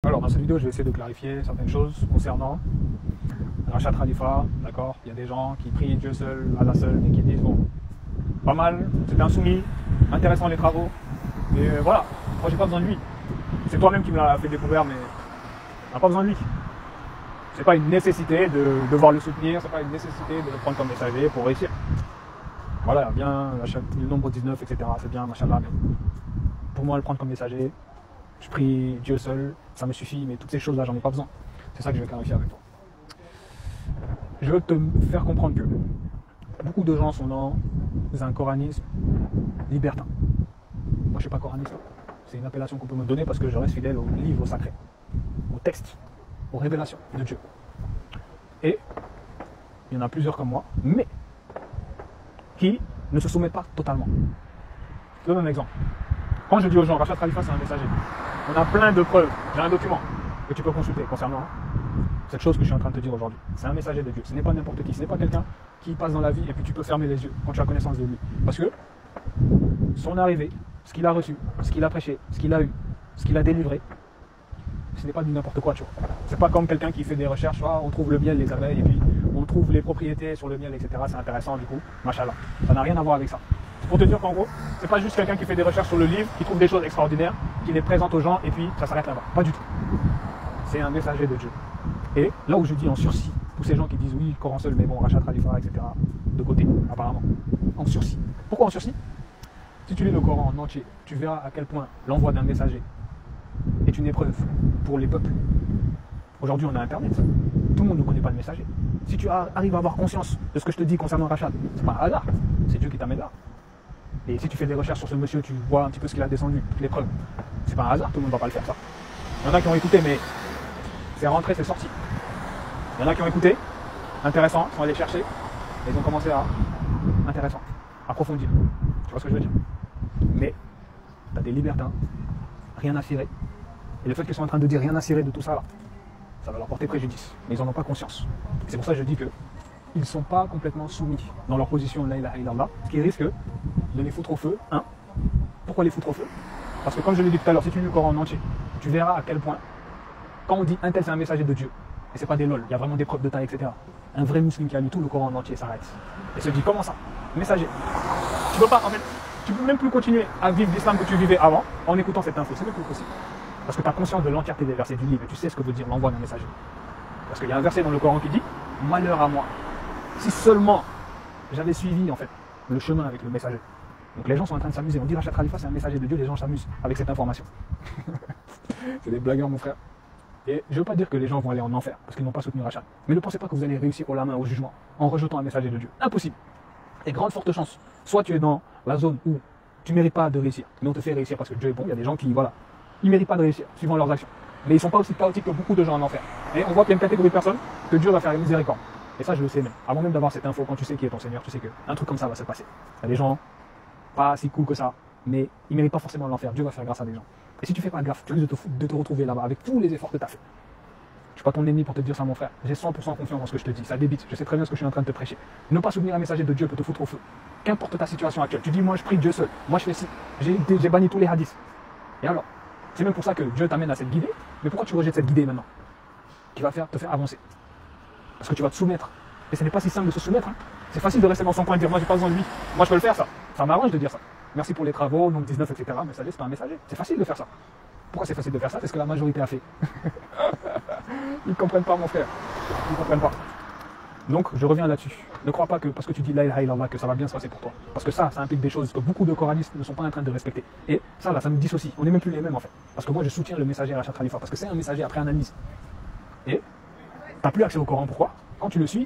Alors dans cette vidéo, je vais essayer de clarifier certaines choses concernant Rachat Khalifa, d'accord. Il y a des gens qui prient Dieu seul, Allah seul, et qui disent bon, pas mal, c'est un soumis, intéressant les travaux, et voilà, moi j'ai pas besoin de lui. C'est toi-même qui me l'as fait découvrir, mais on n'a pas besoin de lui. C'est pas une nécessité de devoir le soutenir, c'est pas une nécessité de le prendre comme messager pour réussir. Voilà, bien, le nombre 19, etc. C'est bien, machallah, mais pour moi, le prendre comme messager, je prie Dieu seul, ça me suffit, mais toutes ces choses-là, j'en ai pas besoin. C'est ça que je vais clarifier avec toi. Je veux te faire comprendre que beaucoup de gens sont dans un coranisme libertin. Moi, je ne suis pas coraniste. C'est une appellation qu'on peut me donner parce que je reste fidèle au livre sacré, au texte, aux révélations de Dieu. Et il y en a plusieurs comme moi, mais qui ne se soumettent pas totalement. Je te donne un exemple. Quand je dis aux gens, Rachat Khalifa, c'est un messager, on a plein de preuves. J'ai un document que tu peux consulter concernant cette chose que je suis en train de te dire aujourd'hui. C'est un messager de Dieu. Ce n'est pas n'importe qui. Ce n'est pas quelqu'un qui passe dans la vie et puis tu peux fermer les yeux quand tu as connaissance de lui. Parce que son arrivée, ce qu'il a reçu, ce qu'il a prêché, ce qu'il a eu, ce qu'il a délivré, ce n'est pas du n'importe quoi, tu vois. C'est pas comme quelqu'un qui fait des recherches, on trouve le miel, les abeilles, et puis on trouve les propriétés sur le miel, etc. C'est intéressant du coup, machallah. Ça n'a rien à voir avec ça. C'est pour te dire qu'en gros, c'est pas juste quelqu'un qui fait des recherches sur le livre, qui trouve des choses extraordinaires, qui les présente aux gens, et puis ça s'arrête là-bas. Pas du tout. C'est un messager de Dieu. Et là où je dis en sursis, tous ces gens qui disent oui, Coran seul, mais bon, Rachat Khalifa, etc. De côté, apparemment. En sursis. Pourquoi en sursis? Si tu lis le Coran en entier, tu verras à quel point l'envoi d'un messager est une épreuve pour les peuples. Aujourd'hui, on a Internet. Tout le monde ne connaît pas le messager. Si tu arrives à avoir conscience de ce que je te dis concernant Rachat, c'est pas un hasard. C'est Dieu qui t'amène là. Et si tu fais des recherches sur ce monsieur, tu vois un petit peu ce qu'il a descendu, toutes les preuves. C'est pas un hasard, tout le monde ne va pas le faire ça. Il y en a qui ont écouté, mais c'est rentré, c'est sorti. Il y en a qui ont écouté, intéressant, ils sont allés chercher, et ils ont commencé à, intéressant, approfondir. Tu vois ce que je veux dire? Mais, tu as des libertins, rien à cirer. Et le fait qu'ils sont en train de dire rien à cirer de tout ça, là, ça va leur porter préjudice. Mais ils n'en ont pas conscience. C'est pour ça que je dis que ils ne sont pas complètement soumis dans leur position la ilaha illallah, ce qui risque de les foutre au feu. Pourquoi les foutre au feu? Parce que comme je l'ai dit tout à l'heure, si tu lis le Coran en entier, tu verras à quel point, quand on dit un tel c'est un messager de Dieu, et c'est pas des lol, il y a vraiment des preuves de taille, etc. Un vrai musulman qui a lu tout le Coran en entier s'arrête et se dit comment ça? Messager. Tu peux pas, en fait, tu peux même plus continuer à vivre l'islam que tu vivais avant en écoutant cette info, c'est même plus possible. Parce que tu as conscience de l'entièreté des versets du livre et tu sais ce que veut dire l'envoi d'un messager. Parce qu'il y a un verset dans le Coran qui dit malheur à moi. Si seulement j'avais suivi en fait le chemin avec le messager. Donc les gens sont en train de s'amuser. On dit Rachat Khalifa c'est un messager de Dieu, les gens s'amusent avec cette information. C'est des blagueurs mon frère. Et je ne veux pas dire que les gens vont aller en enfer parce qu'ils n'ont pas soutenu Rachat. Mais ne pensez pas que vous allez réussir au la main au jugement en rejetant un messager de Dieu. Impossible. Et grande forte chance. Soit tu es dans la zone où tu ne mérites pas de réussir, mais on te fait réussir parce que Dieu est bon. Il y a des gens qui, voilà, ils ne méritent pas de réussir suivant leurs actions. Mais ils ne sont pas aussi chaotiques que beaucoup de gens en enfer. Et on voit qu'il y a une catégorie de personnes que Dieu va faire miséricorde. Et ça, je le sais même. Avant même d'avoir cette info, quand tu sais qui est ton Seigneur, tu sais qu'un truc comme ça va se passer. Il y a des gens pas si cool que ça, mais ils ne méritent pas forcément l'enfer. Dieu va faire grâce à des gens. Et si tu fais pas gaffe, tu risques de te retrouver là-bas avec tous les efforts que tu as fait. Je ne suis pas ton ennemi pour te dire ça, mon frère. J'ai 100% confiance dans ce que je te dis. Ça débite. Je sais très bien ce que je suis en train de te prêcher. Ne pas soutenir un messager de Dieu peut te foutre au feu. Qu'importe ta situation actuelle. Tu dis, moi, je prie Dieu seul. Moi, je fais ci. J'ai banni tous les hadiths. Et alors, c'est même pour ça que Dieu t'amène à cette guidée. Mais pourquoi tu rejettes cette guidée maintenant? Qui va te faire avancer. Parce que tu vas te soumettre. Et ce n'est pas si simple de se soumettre. C'est facile de rester dans son coin et de dire, moi, j'ai pas besoin de lui. Moi, je peux le faire, ça. Ça m'arrange de dire ça. Merci pour les travaux, nombre 19, etc. Messager, c'est pas un messager. C'est facile de faire ça. Pourquoi c'est facile de faire ça? C'est ce que la majorité a fait. Ils ne comprennent pas, mon frère. Ils ne comprennent pas. Donc, je reviens là-dessus. Ne crois pas que parce que tu dis la ilaha illallah que ça va bien se passer pour toi. Parce que ça implique des choses que beaucoup de coranistes ne sont pas en train de respecter. Et ça, là, ça me dissocie. On n'est même plus les mêmes, en fait. Parce que moi, je soutiens le messager Rachat Khalifa. Parce que c'est un messager après analyse. Et tu n'as plus accès au Coran. Pourquoi? Quand tu le suis,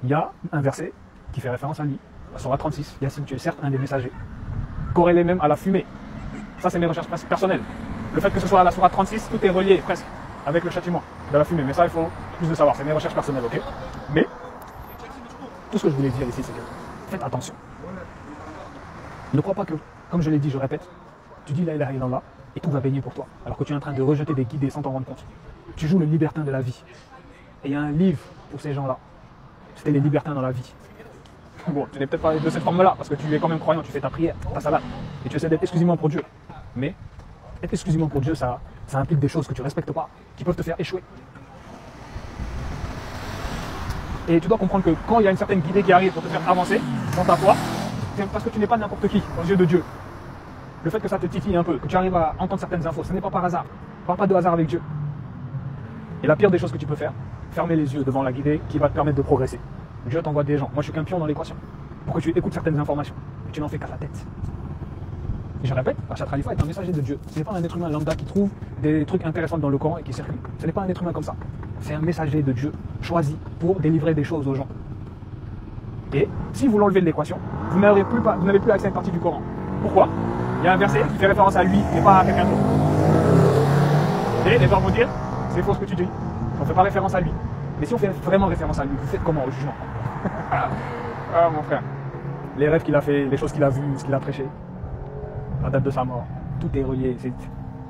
il y a un verset qui fait référence à lui. La Sourate 36. Yassine, tu es certes un des messagers. Corrélé même à la fumée. Ça, c'est mes recherches personnelles. Le fait que ce soit à la Sourate 36, tout est relié presque avec le châtiment de la fumée. Mais ça, il faut plus de savoir. C'est mes recherches personnelles, ok? Mais tout ce que je voulais dire ici, c'est que faites attention. Ne crois pas que, comme je l'ai dit, je répète, tu dis la ilaha illallah et tout va baigner pour toi. Alors que tu es en train de rejeter des guidées sans t'en rendre compte. Tu joues le libertin de la vie. Et il y a un livre pour ces gens-là. C'était les libertins dans la vie. Bon, tu n'es peut-être pas de cette forme-là, parce que tu es quand même croyant, tu fais ta prière, ta salade, et tu essaies d'être exclusivement pour Dieu. Mais être exclusivement pour Dieu, ça ça implique des choses que tu ne respectes pas, qui peuvent te faire échouer. Et tu dois comprendre que quand il y a une certaine guidée qui arrive pour te faire avancer dans ta foi, c'est parce que tu n'es pas n'importe qui aux yeux de Dieu. Le fait que ça te titille un peu, que tu arrives à entendre certaines infos, ce n'est pas par hasard. Ne parle pas de hasard avec Dieu. Et la pire des choses que tu peux faire, fermer les yeux devant la guidée qui va te permettre de progresser. Dieu t'envoie des gens. Moi, je suis qu'un pion dans l'équation. Pour que tu écoutes certaines informations. Et tu n'en fais qu'à ta tête. Et je répète, Rachad Khalifa est un messager de Dieu. Ce n'est pas un être humain lambda qui trouve des trucs intéressants dans le Coran et qui circule. Ce n'est pas un être humain comme ça. C'est un messager de Dieu, choisi pour délivrer des choses aux gens. Et si vous l'enlevez de l'équation, vous n'avez plus accès à une partie du Coran. Pourquoi? Il y a un verset qui fait référence à lui et pas à quelqu'un d'autre. Et les gens vont dire, c'est faux ce que tu dis. On ne fait pas référence à lui. Mais si on fait vraiment référence à lui, vous faites comment au jugement? Ah mon frère. Les rêves qu'il a fait, les choses qu'il a vues, ce qu'il a prêché, la date de sa mort, tout est relié.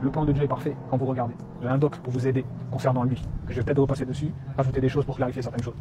Le plan de Dieu est parfait quand vous regardez. J'ai un doc pour vous aider concernant lui. Je vais peut-être repasser dessus, rajouter des choses pour clarifier certaines choses.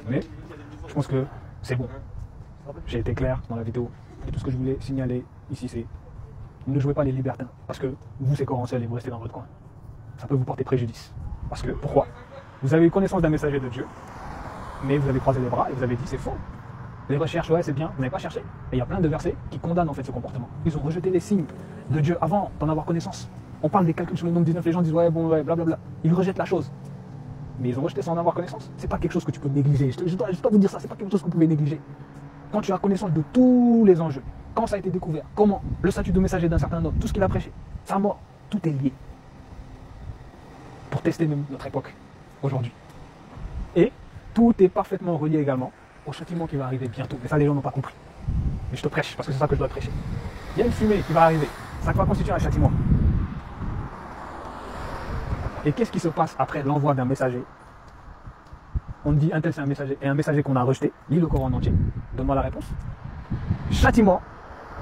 Mais je pense que c'est bon. J'ai été clair dans la vidéo. Et tout ce que je voulais signaler ici, c'est ne jouez pas les libertins. Parce que vous, c'est Corancel et vous restez dans votre coin. Ça peut vous porter préjudice. Parce que, pourquoi? Vous avez eu connaissance d'un messager de Dieu, mais vous avez croisé les bras et vous avez dit c'est faux. Les recherches, ouais, c'est bien, vous n'avez pas cherché. Et il y a plein de versets qui condamnent en fait ce comportement. Ils ont rejeté les signes de Dieu avant d'en avoir connaissance. On parle des calculs sur le nombre 19, les gens disent ouais, bon, ouais, blablabla. Ils rejettent la chose. Mais ils ont rejeté sans en avoir connaissance. C'est pas quelque chose que tu peux négliger. Je dois vous dire ça, c'est pas quelque chose que vous pouvez négliger. Quand tu as connaissance de tous les enjeux, quand ça a été découvert, comment, le statut de messager d'un certain homme, tout ce qu'il a prêché, sa mort, tout est lié. Pour tester même notre époque, aujourd'hui. Et tout est parfaitement relié également au châtiment qui va arriver bientôt. Mais ça, les gens n'ont pas compris. Mais je te prêche, parce que c'est ça que je dois prêcher. Il y a une fumée qui va arriver. Ça va constituer un châtiment. Et qu'est-ce qui se passe après l'envoi d'un messager? On dit un tel c'est un messager, et un messager qu'on a rejeté. Lis le Coran en entier. Donne-moi la réponse. Châtiment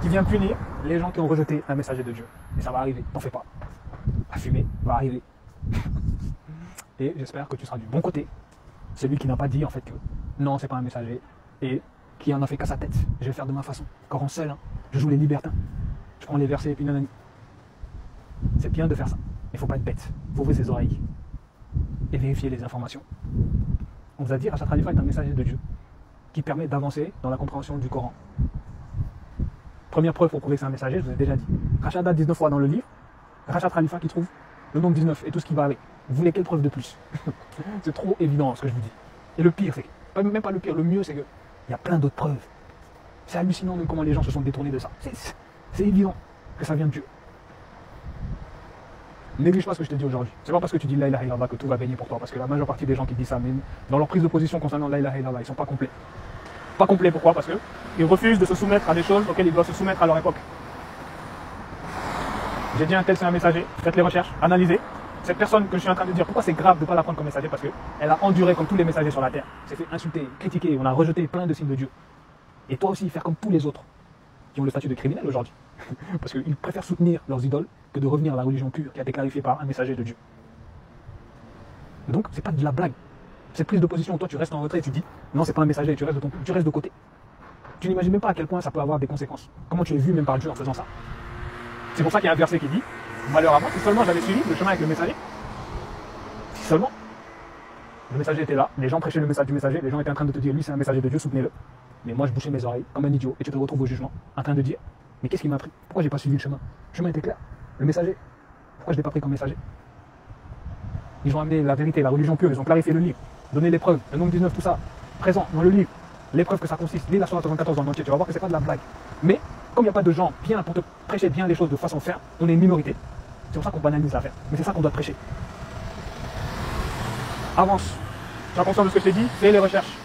qui vient punir les gens qui ont rejeté un messager de Dieu. Et ça va arriver, t'en fais pas. La fumée va arriver. Et j'espère que tu seras du bon côté. Celui qui n'a pas dit en fait que non, c'est pas un messager. Et qui en a fait qu'à sa tête. Je vais faire de ma façon. Coran seul, hein. Je joue les libertins. Je prends les versets et puis nanani. C'est bien de faire ça. Il ne faut pas être bête. Il faut ouvrir ses oreilles. Et vérifier les informations. On vous a dit, Rachad Khalifa est un messager de Dieu. Qui permet d'avancer dans la compréhension du Coran. Première preuve pour prouver que c'est un messager, je vous ai déjà dit. Rachad a 19 fois dans le livre. Rachad Khalifa qui trouve le nombre 19 et tout ce qui va avec. Vous voulez quelle preuve de plus? C'est trop évident ce que je vous dis. Et le pire, c'est que, même pas le pire, le mieux, c'est qu'il y a plein d'autres preuves. C'est hallucinant de comment les gens se sont détournés de ça. C'est évident que ça vient de Dieu. Néglige pas ce que je te dis aujourd'hui. C'est pas parce que tu dis la ilaha illallah que tout va baigner pour toi. Parce que la majeure partie des gens qui disent ça, même dans leur prise de position concernant la ilaha illallah, ils sont pas complets. Pas complets pourquoi? Parce qu'ils refusent de se soumettre à des choses auxquelles ils doivent se soumettre à leur époque. J'ai dit un tel c'est un messager, faites les recherches, analysez. Cette personne que je suis en train de dire, pourquoi c'est grave de ne pas la prendre comme messager? Parce qu'elle a enduré comme tous les messagers sur la terre. Elle s'est fait insulter, critiquer, on a rejeté plein de signes de Dieu. Et toi aussi, faire comme tous les autres qui ont le statut de criminel aujourd'hui. Parce qu'ils préfèrent soutenir leurs idoles que de revenir à la religion pure qui a été clarifiée par un messager de Dieu. Donc, c'est pas de la blague. Cette prise de position où toi tu restes en retrait et tu dis, non, c'est pas un messager, tu restes de côté. Tu n'imagines même pas à quel point ça peut avoir des conséquences. Comment tu es vu même par Dieu en faisant ça. C'est pour ça qu'il y a un verset qui dit, malheur à moi, si seulement j'avais suivi le chemin avec le messager, si seulement le messager était là, les gens prêchaient le message du messager, les gens étaient en train de te dire, lui c'est un messager de Dieu, soutenez-le. Mais moi je bouchais mes oreilles comme un idiot et tu te retrouves au jugement en train de dire, mais qu'est-ce qui m'a pris? Pourquoi j'ai pas suivi le chemin? Le chemin était clair. Le messager, pourquoi je l'ai pas pris comme messager? Ils ont amené la vérité, la religion pure, ils ont clarifié le livre, donné les preuves, le nombre 19, tout ça, présent dans le livre, les preuves que ça consiste, lis la Sourate 94 dans l'entier, tu vas voir que c'est pas de la blague. Mais comme il n'y a pas de gens bien pour te prêcher bien les choses de façon ferme, on est une minorité. C'est pour ça qu'on banalise l'affaire. Mais c'est ça qu'on doit prêcher. Avance. Tu as conscience de ce que je t'ai dit? Fais les recherches.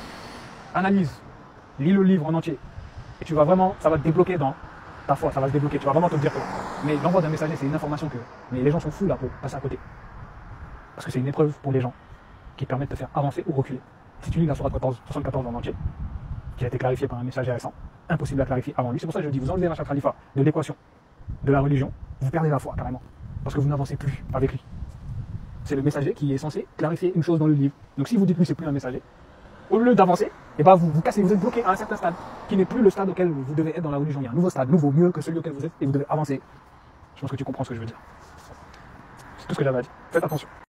Analyse. Lis le livre en entier. Et tu vas vraiment, ça va te débloquer dans ta foi, ça va te débloquer. Tu vas vraiment te dire que. Mais l'envoi d'un messager, c'est une information que. Mais les gens sont fous là pour passer à côté. Parce que c'est une épreuve pour les gens qui permet de te faire avancer ou reculer. Si tu lis la Sourate 74 en entier, qui a été clarifiée par un messager récent, impossible à clarifier avant lui. C'est pour ça que je dis, vous enlevez Rachad Khalifa de l'équation de la religion, vous perdez la foi carrément. Parce que vous n'avancez plus avec lui. C'est le messager qui est censé clarifier une chose dans le livre. Donc si vous dites lui c'est plus un messager, au lieu d'avancer, et ben vous cassez, vous êtes bloqué à un certain stade, qui n'est plus le stade auquel vous devez être dans la religion. Il y a un nouveau stade, nouveau, mieux que celui auquel vous êtes, et vous devez avancer. Je pense que tu comprends ce que je veux dire. C'est tout ce que j'avais à dire. Faites attention.